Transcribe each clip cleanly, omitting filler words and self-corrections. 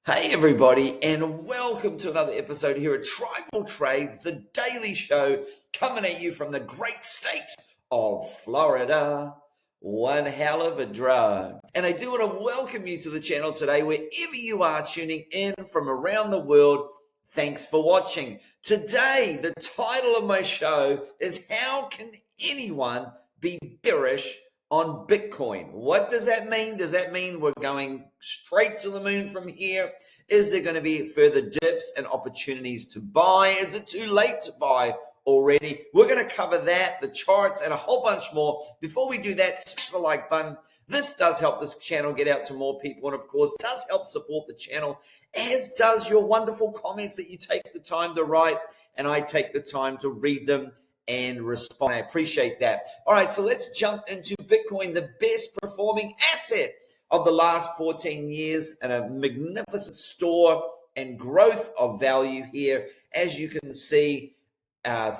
Hey everybody, and welcome to another episode here at Tribal Trades, the daily show coming at you from the great state of Florida. One hell of a drug. And I do want to welcome you to the channel today, wherever you are tuning in from around the world. Thanks for watching. Today, the title of my show is How Can Anyone Be Bearish on Bitcoin? What does that mean? Does that mean we're going straight to the moon from here? Is there going to be further dips and opportunities to buy? Is it too late to buy already? We're going to cover that, the charts, and a whole bunch more. Before we do that, smash the like button. This does help this channel get out to more people, and of course, does help support the channel, as does your wonderful comments that you take the time to write, and I take the time to read them and respond. I appreciate that. All right, so let's jump into Bitcoin, the best performing asset of the last 14 years, and a magnificent store and growth of value here. As you can see,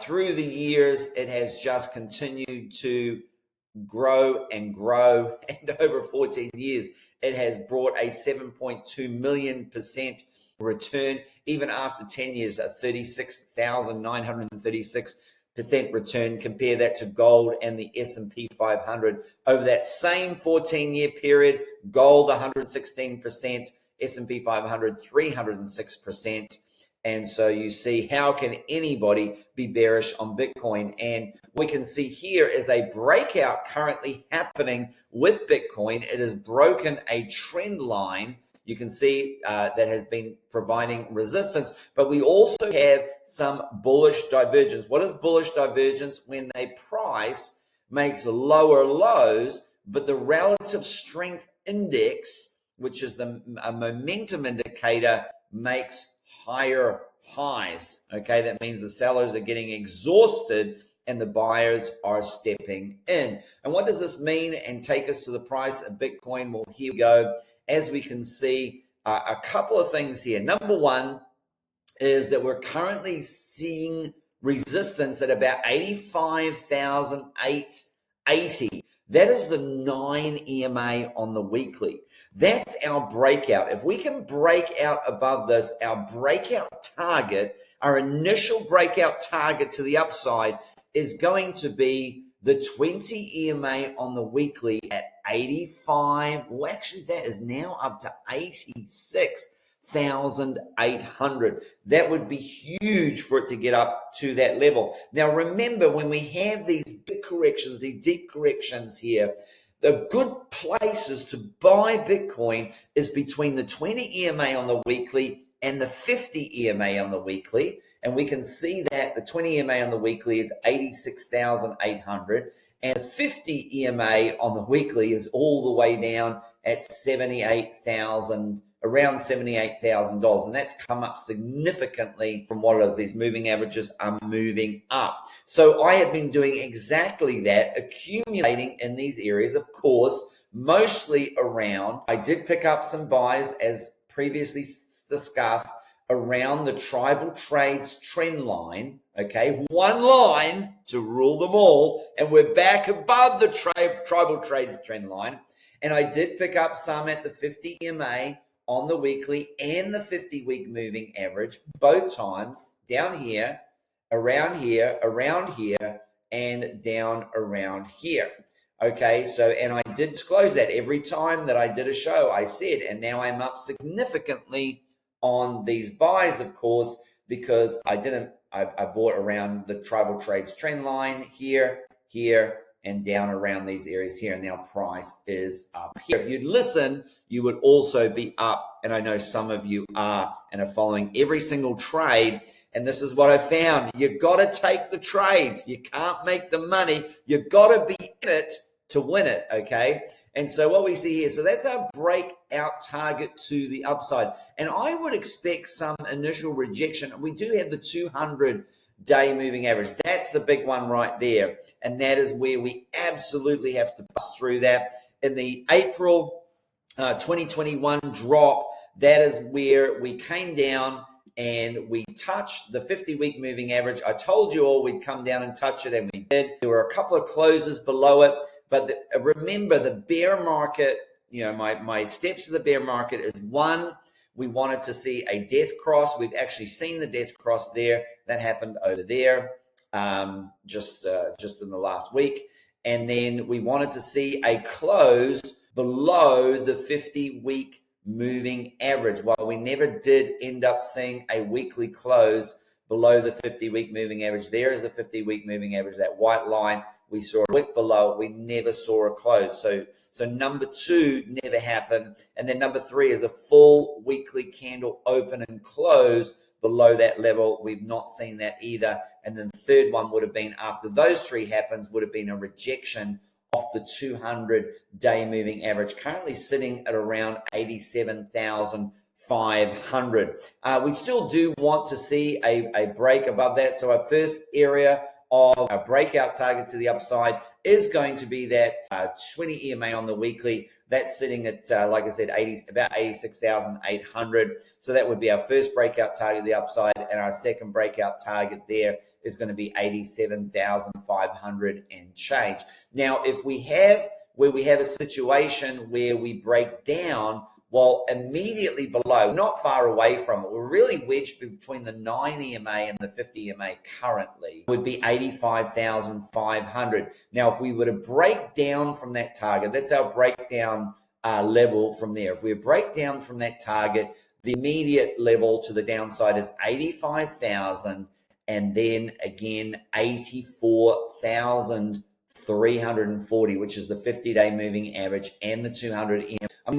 through the years, it has just continued to grow and grow, and over 14 years, it has brought a 7.2 million% return, even after 10 years, a 36,936% return. Compare that to gold and the S&P 500 over that same 14-year period. Gold 116%, S&P 500 306%. And so you see, how can anybody be bearish on Bitcoin? And we can see here is a breakout currently happening with Bitcoin. It has broken a trend line. You can see that has been providing resistance, but we also have some bullish divergence. What is bullish divergence? When a price makes lower lows, but the relative strength index, which is a momentum indicator, makes higher highs. Okay, that means the sellers are getting exhausted and the buyers are stepping in. And what does this mean and take us to the price of Bitcoin? Well, here we go. As we can see, a couple of things here. Number one is that we're currently seeing resistance at about 85,880. That is the 9 EMA on the weekly. That's our breakout. If we can break out above this, our breakout target, our initial breakout target to the upside is going to be the 20 EMA on the weekly at 85. Well, actually, that is now up to 86,800. That would be huge for it to get up to that level. Now, remember, when we have these big corrections, these deep corrections here, the good places to buy Bitcoin is between the 20 EMA on the weekly and the 50 EMA on the weekly. And we can see that the 20 EMA on the weekly is 86,800. And 50 EMA on the weekly is all the way down at 78,000, around $78,000. And that's come up significantly from what it is. These moving averages are moving up. So I have been doing exactly that, accumulating in these areas, of course, mostly around. I did pick up some buys, as previously discussed, around the Tribal Trades trend line. Okay, one line to rule them all, and we're back above the Tribal Trades trend line. And I did pick up some at the 50 EMA on the weekly and the 50-week moving average, both times, down here, around here, and down around here. Okay, so, and I did disclose that every time that I did a show, I said, and now I'm up significantly on these buys, of course, because I bought around the Tribal Trades trend line here, and down around these areas here, and now price is up here. If you'd listen, you would also be up, and I know some of you are and are following every single trade. And this is what I found. You got to take the trades. You can't make the money. You got to be in it to win it, okay? And so what we see here, so that's our breakout target to the upside. And I would expect some initial rejection. We do have the 200-day moving average. That's the big one right there. And that is where we absolutely have to bust through that. In the April 2021 drop, that is where we came down and we touched the 50-week moving average. I told you all we'd come down and touch it, and we did. There were a couple of closes below it. But remember, the bear market, you know, my steps to the bear market is, one, We wanted to see a death cross. We've actually seen the death cross there. That happened over there just in the last week. And then we wanted to see a close below the 50-week moving average. While we never did end up seeing a weekly close below the 50-week moving average, there is the 50-week moving average, that white line. We saw a wick below it. We never saw a close. So number 2 never happened. And then number 3 is a full weekly candle open and close below that level. We've not seen that either. And then the third one would have been, after those 3 happens, would have been a rejection off the 200-day moving average, currently sitting at around 87,500. We still do want to see a break above that. So our first area of a breakout target to the upside is going to be that 20 EMA on the weekly. That's sitting at, like I said, about 86,800. So that would be our first breakout target to the upside, and our second breakout target there is going to be 87,500 and change. Now, if we have a situation where we break down, well, immediately below, not far away from it, we're really wedged between the 9 EMA and the 50 EMA currently, would be 85,500. Now, if we were to break down from that target, that's our breakdown level from there. If we break down from that target, the immediate level to the downside is 85,000, and then again 84,340, which is the 50-day moving average and the 200 EMA. And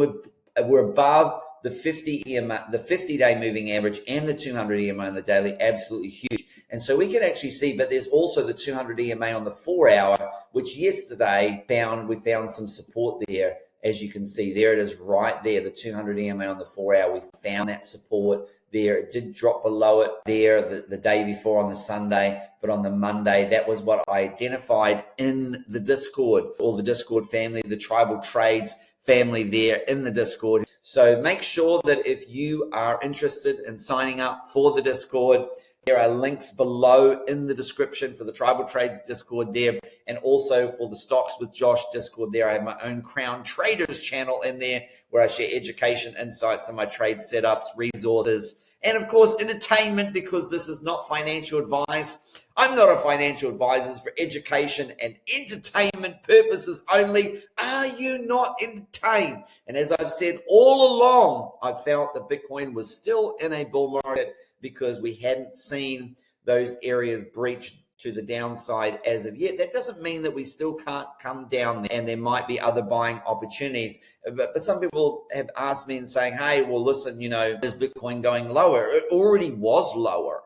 we're above the 50 EMA, the 50-day moving average and the 200 EMA on the daily, absolutely huge. And so we can actually see, but there's also the 200 EMA on the 4-hour, which yesterday we found some support there. As you can see, there it is right there, the 200 EMA on the 4-hour. We found that support there. It did drop below it there the day before on the Sunday, but on the Monday, that was what I identified in the Discord, or the Discord family, the Tribal Trades family there in the Discord. So make sure that if you are interested in signing up for the Discord, there are links below in the description for the Tribal Trades Discord there, and also for the Stocks with Josh Discord there. I have my own Crown Traders channel in there where I share education, insights on my trade setups, resources, and of course entertainment, because this is not financial advice. I'm not a financial advisor. It's for education and entertainment purposes only. Are you not entertained? And as I've said all along, I felt that Bitcoin was still in a bull market because we hadn't seen those areas breach to the downside as of yet. That doesn't mean that we still can't come down there, and there might be other buying opportunities. But some people have asked me and saying, hey, well, listen, is Bitcoin going lower? It already was lower.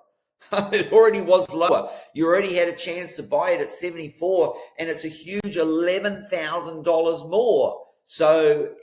It already was lower. You already had a chance to buy it at 74, and it's a huge $11,000 more. So,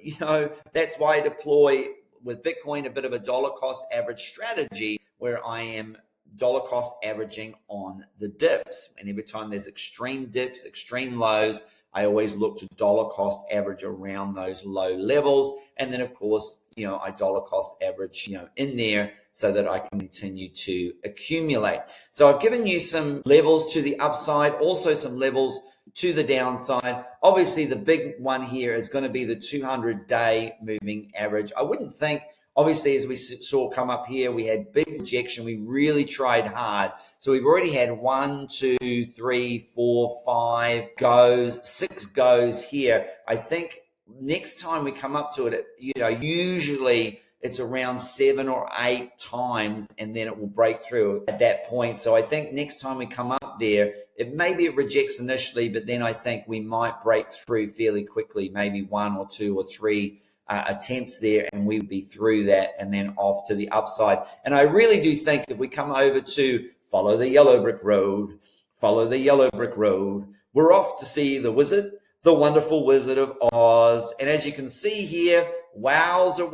that's why I deploy with Bitcoin a bit of a dollar cost average strategy, where I am dollar cost averaging on the dips. And every time there's extreme dips, extreme lows, I always look to dollar cost average around those low levels. And then, of course, I dollar cost average, in there so that I can continue to accumulate. So I've given you some levels to the upside, also some levels to the downside. Obviously, the big one here is going to be the 200-day moving average. I wouldn't think, obviously, as we saw come up here, we had big rejection. We really tried hard. So we've already had 1, 2, 3, 4, 5 goes, 6 goes here. I think next time we come up to it, usually it's around 7 or 8 times, and then it will break through at that point. So I think next time we come up there, maybe it rejects initially, but then I think we might break through fairly quickly, maybe 1 or 2 or 3 attempts there, and we would be through that and then off to the upside. And I really do think if we come over to follow the yellow brick road, we're off to see the wizard, the wonderful Wizard of Oz. And as you can see here, wowza,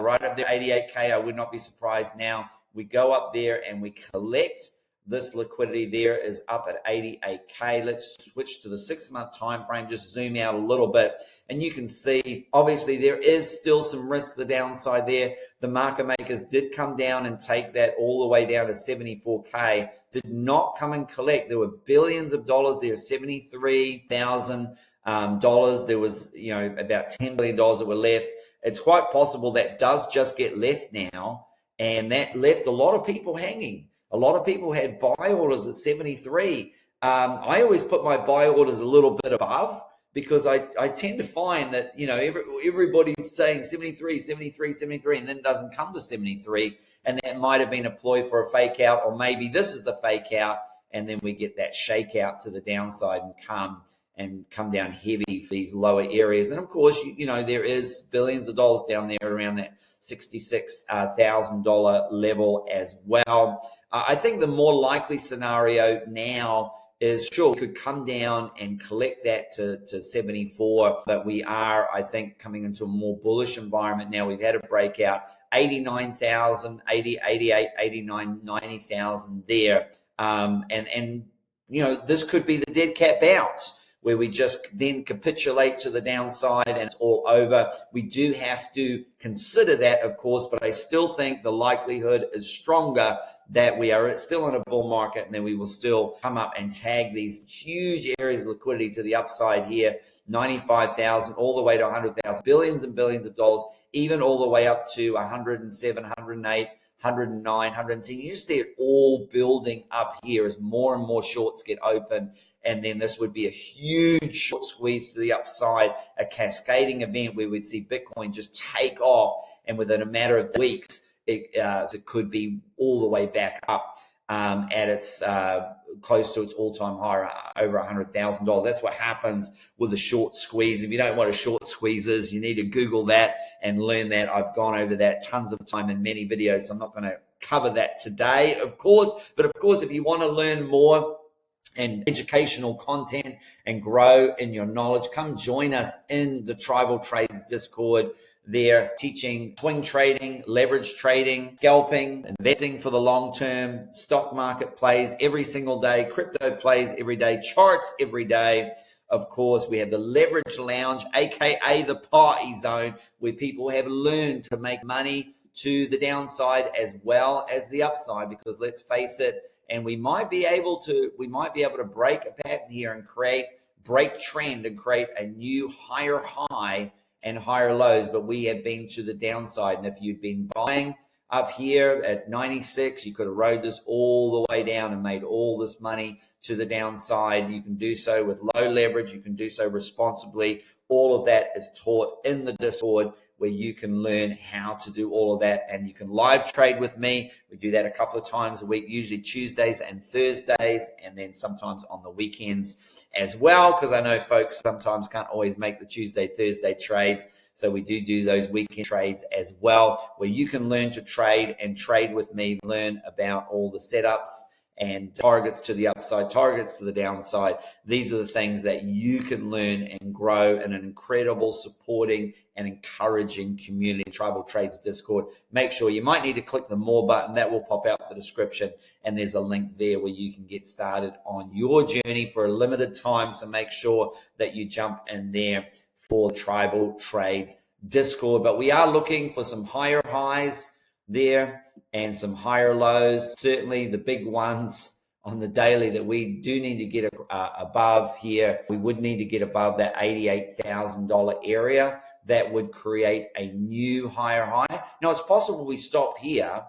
right up there, 88K. I would not be surprised now. We go up there and we collect this liquidity there is up at 88K. Let's switch to the 6-month time frame, just zoom out a little bit. And you can see, obviously, there is still some risk to the downside there. The market makers did come down and take that all the way down to 74K. Did not come and collect. There were billions of dollars there, $73,000. There was, about $10 billion that were left. it's quite possible that does just get left now, and that left a lot of people hanging. A lot of people had buy orders at 73. I always put my buy orders a little bit above, because I tend to find that, everybody's saying 73, 73, 73, and then it doesn't come to 73. And that might have been a ploy for a fake out, or maybe this is the fake out, and then we get that shakeout to the downside and come down heavy for these lower areas. And of course, there is billions of dollars down there around that $66,000 level as well. I think the more likely scenario now is, sure, we could come down and collect that to 74, but we are, I think, coming into a more bullish environment now. We've had a breakout, 89,000, 80, 88, 89, 90,000 there. And this could be the dead cat bounce, where we just then capitulate to the downside and it's all over. We do have to consider that, of course, but I still think the likelihood is stronger that we are still in a bull market, and then we will still come up and tag these huge areas of liquidity to the upside here, 95,000 all the way to 100,000, billions and billions of dollars, even all the way up to 107, 108, 109, 110. You just see it all building up here as more and more shorts get open. And then this would be a huge short squeeze to the upside, a cascading event where we'd see Bitcoin just take off. And within a matter of weeks, it could be all the way back up at its close to its all-time high, over $100,000. That's what happens with a short squeeze. If you don't know what a short squeeze is, you need to Google that and learn that. I've gone over that tons of time in many videos, so I'm not going to cover that today, of course. But of course, if you want to learn more and educational content and grow in your knowledge, come join us in the Tribal Trades Discord. They're teaching swing trading, leverage trading, scalping, investing for the long term, stock market plays every single day, crypto plays every day, charts every day. Of course, we have the Leverage Lounge, aka the party zone, where people have learned to make money to the downside as well as the upside, because let's face it, and we might be able to break a pattern here and break trend and create a new higher high and higher lows, but we have been to the downside. And if you'd been buying up here at 96, you could have rode this all the way down and made all this money to the downside. You can do so with low leverage. You can do so responsibly. All of that is taught in the Discord, where you can learn how to do all of that, and you can live trade with me. We do that a couple of times a week, usually Tuesdays and Thursdays, and then sometimes on the weekends as well, because I know folks sometimes can't always make the Tuesday, Thursday trades. So we do those weekend trades as well, where you can learn to trade and trade with me, learn about all the setups and targets to the upside, targets to the downside. These are the things that you can learn and grow in an incredible, supporting and encouraging community. Tribal Trades Discord. Make sure you might need to click the more button. That will pop out the description, and there's a link there where you can get started on your journey for a limited time. So make sure that you jump in there for Tribal Trades Discord. But we are looking for some higher highs there and some higher lows, certainly the big ones on the daily that we do need to get above here. We would need to get above that $88,000 area. That would create a new higher high. Now, it's possible we stop here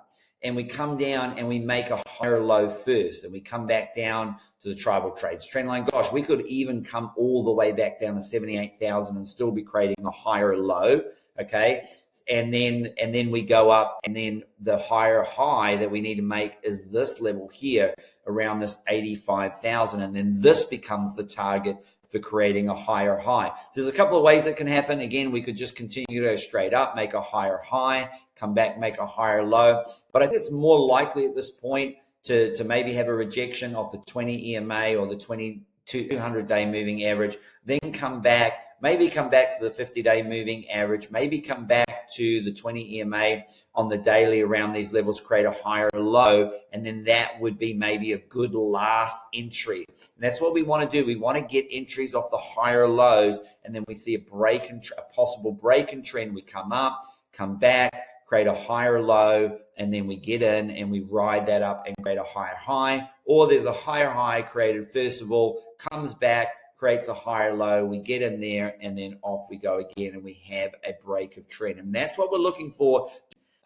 and we come down and we make a higher low first, and we come back down to the Tribal Trades trend line. Gosh, we could even come all the way back down to 78,000 and still be creating a higher low. Okay. And then we go up, and then the higher high that we need to make is this level here around this 85,000. And then this becomes the target for creating a higher high. So there's a couple of ways that can happen. Again, we could just continue to go straight up, make a higher high, come back, make a higher low. But I think it's more likely at this point to maybe have a rejection of the 20 EMA or the 200-day moving average, then come back, maybe come back to the 50-day moving average, maybe come back to the 20 EMA on the daily around these levels, create a higher low, and then that would be maybe a good last entry. And that's what we want to do. We want to get entries off the higher lows, and then we see a possible break in trend. We come up, come back, create a higher low, and then we get in and we ride that up and create a higher high. Or there's a higher high created first of all, comes back, creates a higher low, we get in there, and then off we go again, and we have a break of trend. And that's what we're looking for.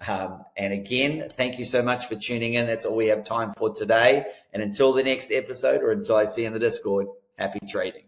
And again, thank you so much for tuning in. That's all we have time for today. And until the next episode, or until I see you in the Discord, happy trading.